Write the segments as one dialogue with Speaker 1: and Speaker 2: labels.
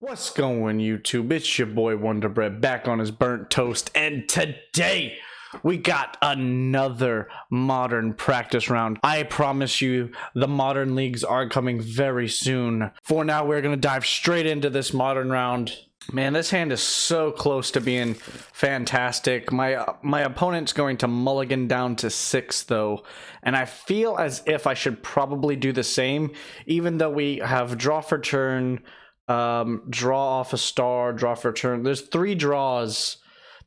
Speaker 1: What's going, YouTube? It's your boy Wonder Bread back on his burnt toast, and today we got another modern practice round. I promise you the modern leagues are coming very soon. For now, we're gonna dive straight into this modern round. Man, this hand is so close to being fantastic. My opponent's going to mulligan down to 6 though, and I feel as if I should probably do the same, even though we have draw for turn, draw off a star, draw for turn. There's 3 draws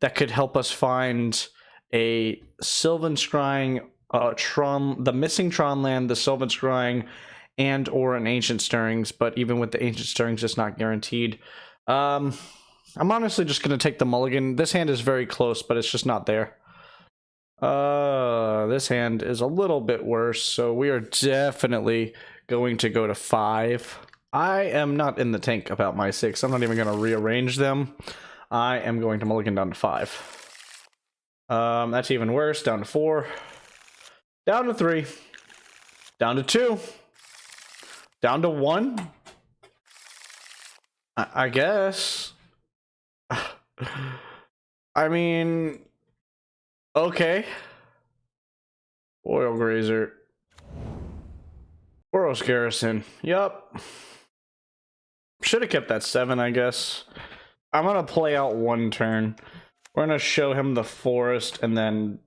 Speaker 1: that could help us find a Sylvan Scrying, the missing Tron land, the Sylvan Scrying, and or an Ancient Stirrings. But even with the Ancient Stirrings, it's not guaranteed. I'm honestly just gonna take the mulligan. This hand is very close, but it's just not there. This hand is a little bit worse, so we are definitely going to go to 5. I am not in the tank about my 6. I'm not even going to rearrange them. I am going to mulligan down to 5. That's even worse. Down to 4. Down to 3. Down to 2. Down to 1. I guess. I mean, okay. Oil Grazer. Boros Garrison. Yup. Should have kept that 7, I guess. I'm gonna play out 1 turn. We're gonna show him the forest and then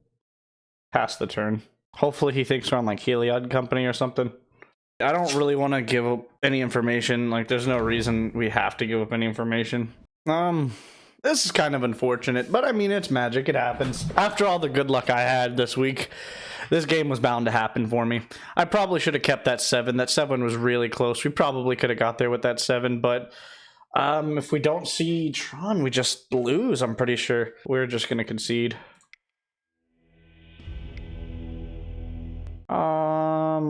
Speaker 1: pass the turn. Hopefully he thinks we're on like Heliod Company or something. I don't really want to give up any information. Like, there's no reason we have to give up any information. This is kind of unfortunate, but I mean, it's Magic. It happens. After all the good luck I had this week, this game was bound to happen for me. I probably should have kept that 7. That 7 was really close. We probably could have got there with that 7, but if we don't see Tron, we just lose, I'm pretty sure. We're just going to concede.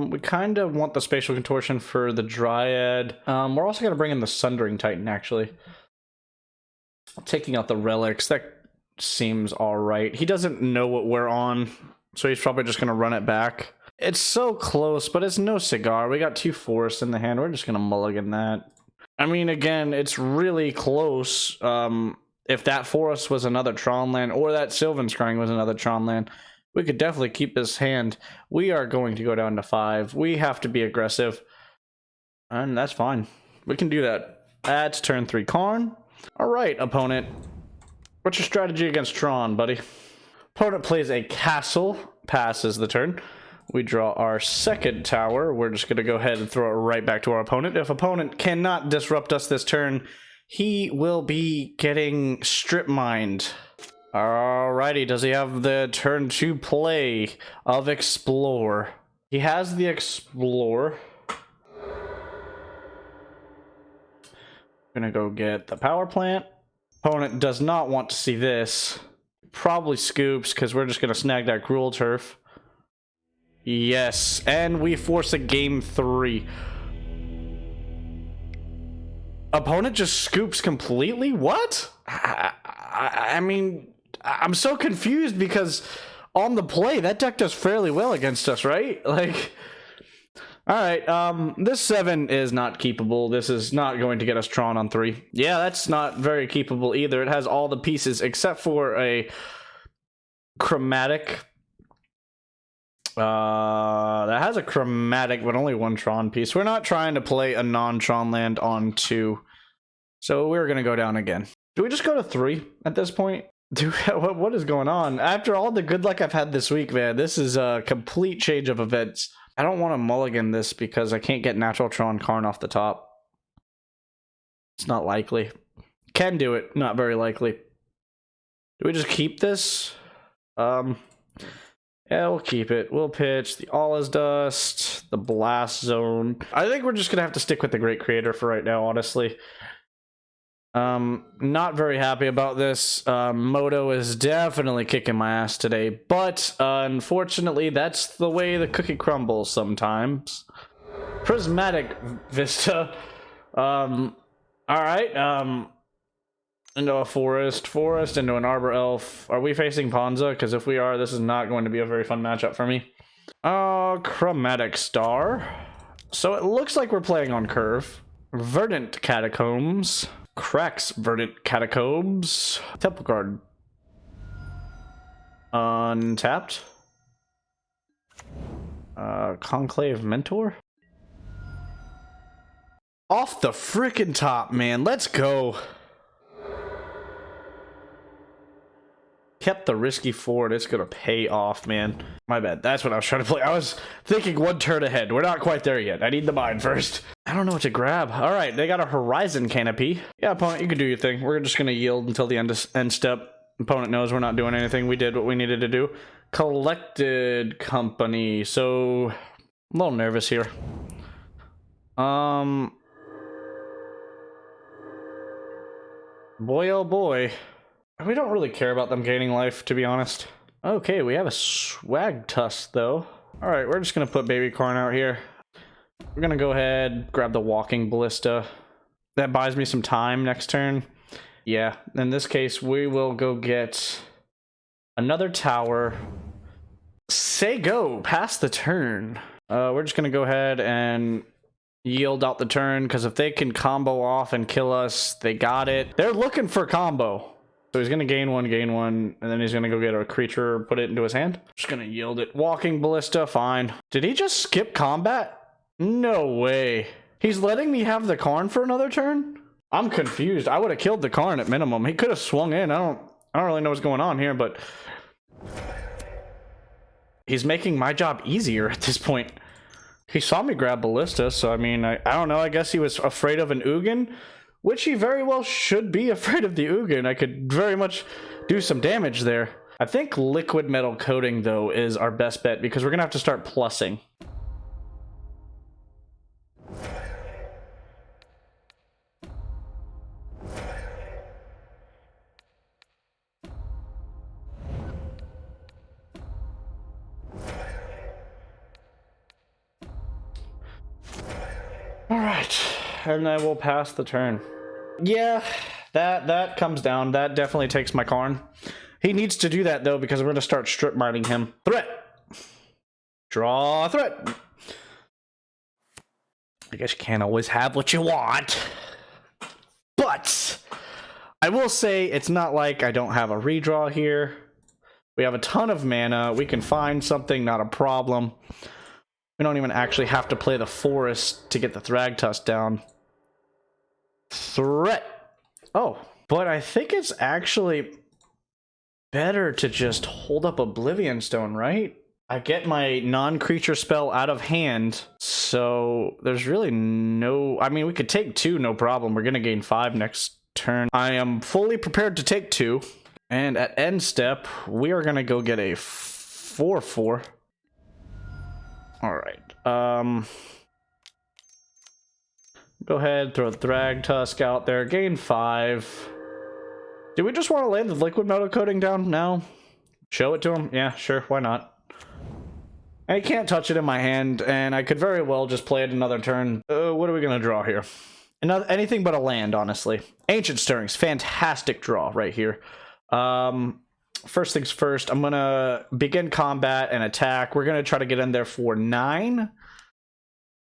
Speaker 1: We kind of want the Spatial Contortion for the Dryad. We're also going to bring in the Sundering Titan, actually. Taking out the relics, that seems alright. He doesn't know what we're on, so he's probably just gonna run it back. It's so close, but it's no cigar. We got 2 forests in the hand. We're just gonna mulligan that. I mean, again, it's really close. If that forest was another Tron land, or that Sylvan Scrying was another Tron land, we could definitely keep this hand. We are going to go down to 5. We have to be aggressive, and that's fine. We can do that. That's turn 3 Karn. Alright, opponent. What's your strategy against Tron, buddy? Opponent plays a castle, passes the turn. We draw our 2nd tower. We're just going to go ahead and throw it right back to our opponent. If opponent cannot disrupt us this turn, he will be getting strip mined. Alrighty, does he have the turn to play of Explore? He has the Explore. Gonna go get the power plant. Opponent does not want to see this. Probably scoops because we're just gonna snag that cruel turf. Yes, and we force a game 3. Opponent just scoops completely? What? I mean, I'm so confused because on the play that deck does fairly well against us, right? Like, alright, this 7 is not keepable. This is not going to get us Tron on 3. Yeah, that's not very keepable either. It has all the pieces except for a chromatic. That has a chromatic, but only 1 Tron piece. We're not trying to play a non-Tron land on 2. So we're going to go down again. Do we just go to 3 at this point? What is going on? After all the good luck I've had this week, man, this is a complete change of events. I don't want to mulligan this because I can't get natural Tron Karn off the top. It's not likely. Can do it, not very likely. Do we just keep this? Yeah, we'll keep it. We'll pitch the All Is Dust, the Blast Zone. I think we're just gonna have to stick with the Great Creator for right now, honestly. Not very happy about this. Moto is definitely kicking my ass today, but unfortunately that's the way the cookie crumbles sometimes. Prismatic Vista. Alright, into a forest, into an Arbor Elf. Are we facing Ponza? Because if we are, this is not going to be a very fun matchup for me. Chromatic Star. So it looks like we're playing on curve. Verdant Catacombs. Cracks, Verdant Catacombs. Temple card. Untapped. Conclave Mentor. Off the frickin' top, man. Let's go. Kept the risky forward. It's gonna pay off, man. My bad. That's what I was trying to play. I was thinking one turn ahead. We're not quite there yet. I need the mine first. I don't know what to grab. All right, they got a Horizon Canopy. Yeah, opponent, you can do your thing. We're just gonna yield until the end step. Opponent knows we're not doing anything. We did what we needed to do. Collected Company. So, I'm a little nervous here. Boy, oh boy. We don't really care about them gaining life, to be honest. Okay, we have a Swag Tusk, though. Alright, we're just gonna put Baby Corn out here. We're gonna go ahead, grab the Walking Ballista. That buys me some time next turn. Yeah, in this case, we will go get another tower. Say go, pass the turn. We're just gonna go ahead and yield out the turn, because if they can combo off and kill us, they got it. They're looking for combo. So he's gonna gain one, and then he's gonna go get a creature, put it into his hand. Just gonna yield it. Walking Ballista, fine. Did he just skip combat? No way. He's letting me have the Karn for another turn? I'm confused. I would have killed the Karn at minimum. He could have swung in. I don't really know what's going on here, but he's making my job easier at this point. He saw me grab Ballista, so I mean, I don't know. I guess he was afraid of an Ugin, which he very well should be afraid of the Ugin. I could very much do some damage there. I think liquid metal coating, though, is our best bet, because we're going to have to start plussing. Alright, and then we'll pass the turn. Yeah, that comes down. That definitely takes my Karn. He needs to do that, though, because we're going to start strip mining him. Threat! Draw a threat! I guess you can't always have what you want. But I will say it's not like I don't have a redraw here. We have a ton of mana. We can find something, not a problem. We don't even actually have to play the forest to get the Thragtusk down. Threat. Oh, but I think it's actually better to just hold up Oblivion Stone, right? I get my non-creature spell out of hand, so there's really no... I mean, we could take 2, no problem. We're going to gain 5 next turn. I am fully prepared to take 2, and at end step, we are going to go get a 4/4. Alright, go ahead, throw the Thragtusk out there, gain 5. Do we just want to lay the liquid metal coating down now? Show it to him? Yeah, sure, why not? I can't touch it in my hand, and I could very well just play it another turn. What are we going to draw here? Anything but a land, honestly. Ancient Stirrings, fantastic draw right here. First things first, I'm going to begin combat and attack. We're going to try to get in there for 9.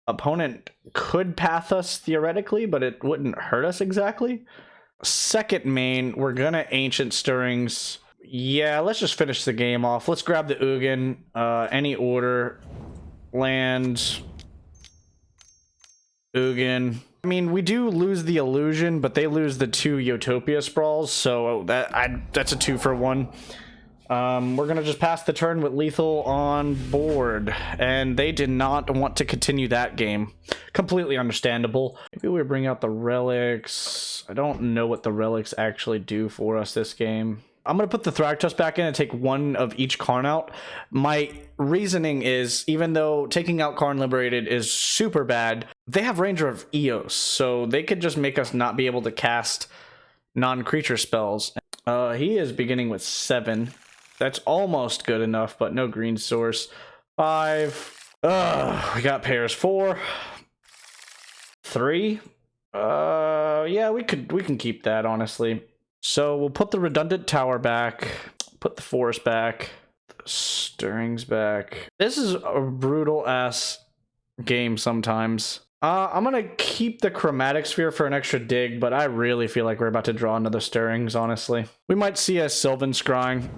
Speaker 1: Opponent could path us theoretically, but it wouldn't hurt us exactly. Second main, we're going to Ancient Stirrings. Yeah, let's just finish the game off. Let's grab the Ugin. Any order. Land. Ugin. I mean, we do lose the illusion, but they lose the 2 Utopia sprawls, so that's a 2 for 1. We're gonna just pass the turn with lethal on board, and they did not want to continue that game. Completely understandable. Maybe we bring out the relics. I don't know what the relics actually do for us this game. I'm going to put the Thragtusk back in and take 1 of each Karn out. My reasoning is, even though taking out Karn Liberated is super bad, they have Ranger of Eos, so they could just make us not be able to cast non-creature spells. He is beginning with 7. That's almost good enough, but no green source. 5. We got pairs. 4. 3. Yeah, we can keep that, honestly. So we'll put the redundant tower back, put the forest back, the stirrings back. This is a brutal ass game sometimes. I'm gonna keep the chromatic sphere for an extra dig, but I really feel like we're about to draw another stirrings, honestly. We might see a Sylvan scrying.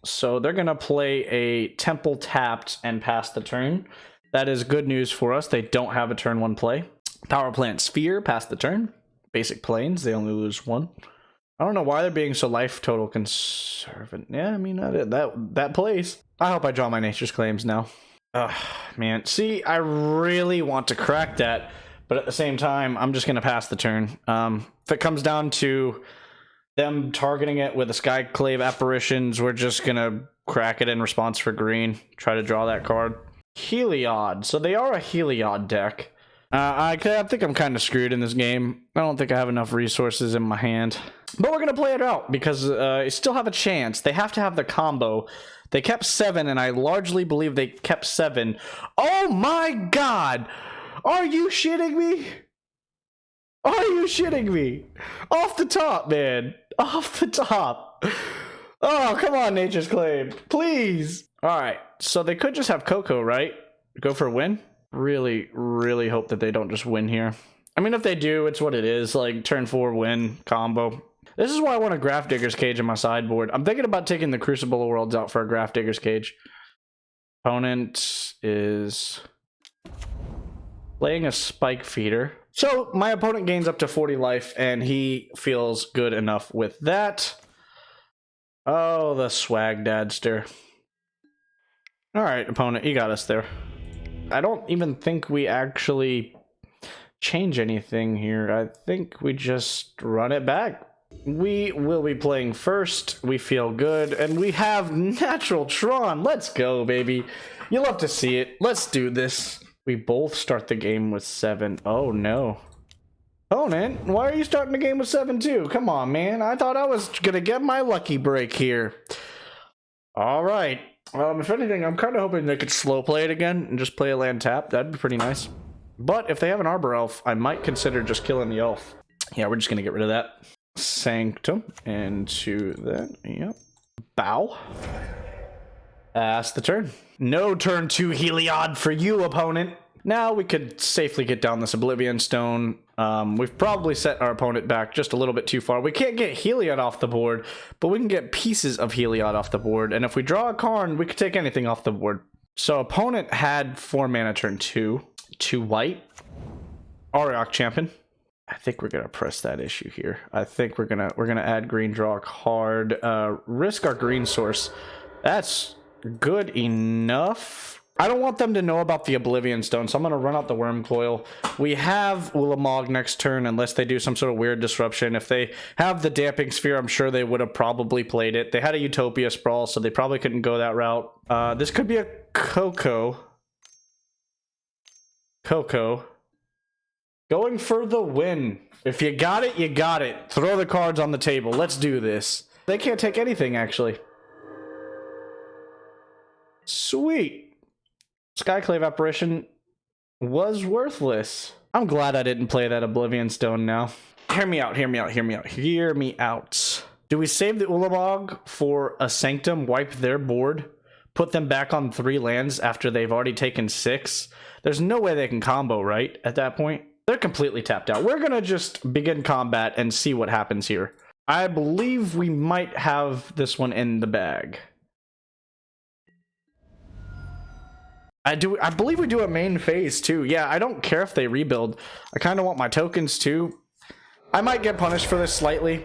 Speaker 1: So they're gonna play a temple tapped and pass the turn. That is good news for us. They don't have a turn 1 play. Power plant sphere, pass the turn. Basic planes, they only lose 1. I don't know why they're being so life total conservant. Yeah, I mean, that plays. I hope I draw my nature's claims now. Ugh, man. See, I really want to crack that, but at the same time, I'm just going to pass the turn. If it comes down to them targeting it with a Skyclave Apparitions, we're just going to crack it in response for green. Try to draw that card. Heliod. So they are a Heliod deck. I think I'm kind of screwed in this game. I don't think I have enough resources in my hand. But we're going to play it out because they still have a chance. They have to have the combo. They kept 7, and I largely believe they kept 7. Oh my god! Are you shitting me? Are you shitting me? Off the top, man. Off the top. Oh, come on, Nature's Claim. Please. Alright, so they could just have Coco, right? Go for a win? Really, really hope that they don't just win here. I mean, if they do, it's what it is. Like, turn 4 win combo. This is why I want a Graph Digger's Cage in my sideboard. I'm thinking about taking the Crucible of Worlds out for a Graph Digger's Cage. Opponent is playing a Spike Feeder. So my opponent gains up to 40 life, and he feels good enough with that. Oh, the swag dadster. Alright, opponent, you got us there. I don't even think we actually change anything here. I think we just run it back. We will be playing first. We feel good, and we have Natural Tron. Let's go, baby. You love to see it. Let's do this. We both start the game with 7. Oh, no. Opponent, why are you starting the game with 7 too? Come on, man. I thought I was going to get my lucky break here. All right. If anything, I'm kind of hoping they could slow play it again and just play a land tap. That'd be pretty nice. But if they have an Arbor Elf, I might consider just killing the elf. Yeah, we're just going to get rid of that. Sanctum into that. Yep. Bow. Pass the turn. No turn 2 Heliod for you, opponent. Now we could safely get down this Oblivion Stone. We've probably set our opponent back just a little bit too far. We can't get Heliod off the board, but we can get pieces of Heliod off the board. And if we draw a Karn, we could take anything off the board. So opponent had 4 mana turn 2. 2 white. Auriok Champion. I think we're gonna press that issue here. I think we're gonna add green, draw a card, risk our green source. That's good enough. I don't want them to know about the Oblivion Stone, so I'm gonna run out the Worm Coil. We have Ulamog next turn, unless they do some sort of weird disruption. If they have the Damping Sphere, I'm sure they would have probably played it. They had a Utopia Sprawl, so they probably couldn't go that route. This could be a Coco. Going for the win. If you got it, you got it. Throw the cards on the table. Let's do this. They can't take anything, actually. Sweet. Skyclave Apparition was worthless. I'm glad I didn't play that Oblivion Stone now. Hear me out, hear me out, hear me out, hear me out. Do we save the Ulamog for a Sanctum, wipe their board, put them back on 3 lands after they've already taken 6? There's no way they can combo, right, at that point? They're completely tapped out. We're gonna just begin combat and see what happens here. I believe we might have this one in the bag. I believe we do a main phase too. Yeah, I don't care if they rebuild. I kind of want my tokens too. I might get punished for this slightly,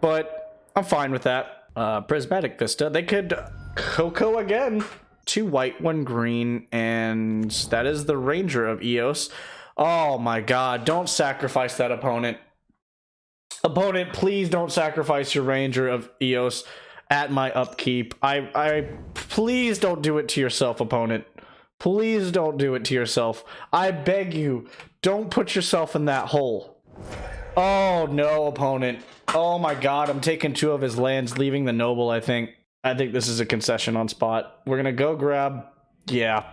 Speaker 1: but I'm fine with that. Prismatic Vista. They could Coco again. 2 white, 1 green, and that is the Ranger of Eos. Oh my god, don't sacrifice that, opponent. Opponent, please don't sacrifice your Ranger of Eos at my upkeep. Please don't do it to yourself, opponent. Please don't do it to yourself. I beg you, don't put yourself in that hole. Oh no, opponent. Oh my god, I'm taking 2 of his lands, leaving the Noble, I think. I think this is a concession on spot. We're gonna go grab... Yeah.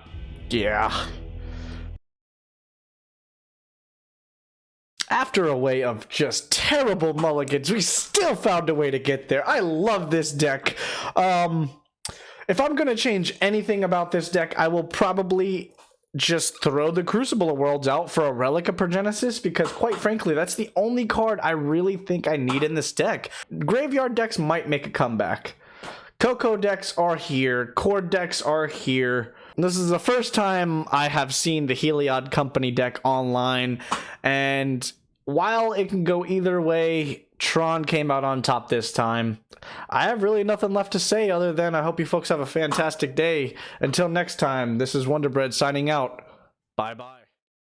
Speaker 1: After a way of just terrible mulligans, we still found a way to get there. I love this deck. If I'm gonna change anything about this deck, I will probably just throw the Crucible of Worlds out for a Relic of Progenesis, because quite frankly, that's the only card I really think I need in this deck. Graveyard decks might make a comeback. Coco decks are here. Core decks are here. This is the first time I have seen the Heliod Company deck online, and while it can go either way, Tron came out on top this time. I have really nothing left to say other than I hope you folks have a fantastic day. Until next time, this is Wonderbread signing out. Bye-bye.